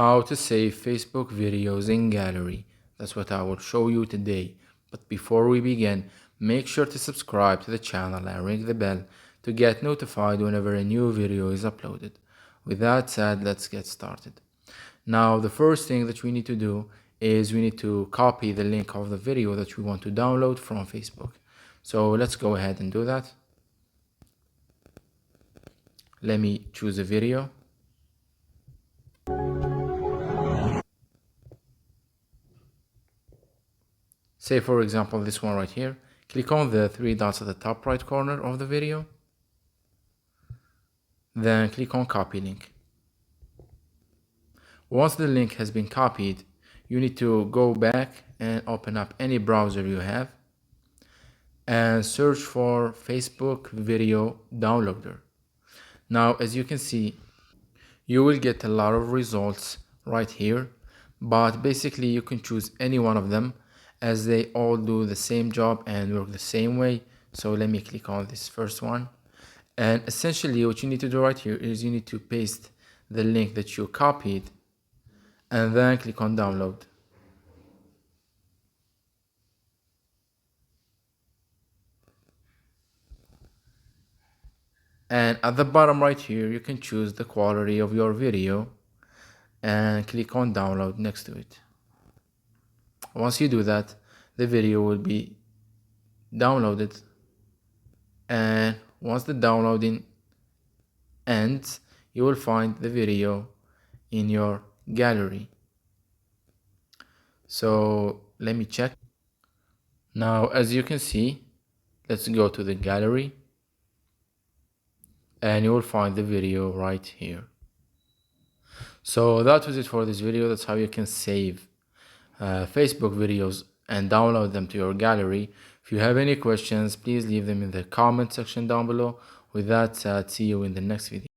How to save Facebook videos in gallery. That's what I will show you today. But before we begin, make sure to subscribe to the channel and ring the bell to get notified whenever a new video is uploaded. With that said, let's get started. Now, the first thing that we need to do is we need to copy the link of the video that we want to download from Facebook. So let's go ahead and do that. Let me choose a video. Say for example this one right here. Click on the three dots at the top right corner of the video. Then click on copy link. Once the link has been copied, you need to go back and open up any browser you have and search for Facebook video downloader. Now, as you can see, you will get a lot of results right here, but basically you can choose any one of them as they all do the same job and work the same way. So let me click on this first one. And essentially what you need to do right here is you need to paste the link that you copied and then click on download. And at the bottom right here, you can choose the quality of your video and click on download next to it. Once you do that, the video will be downloaded, and once the downloading ends, you will find the video in your gallery. So let me check. Now, as you can see, let's go to the gallery and you will find the video right here. So that was it for this video. That's how you can save Facebook videos and download them to your gallery. If you have any questions, please leave them in the comment section down below. With that said, see you in the next video.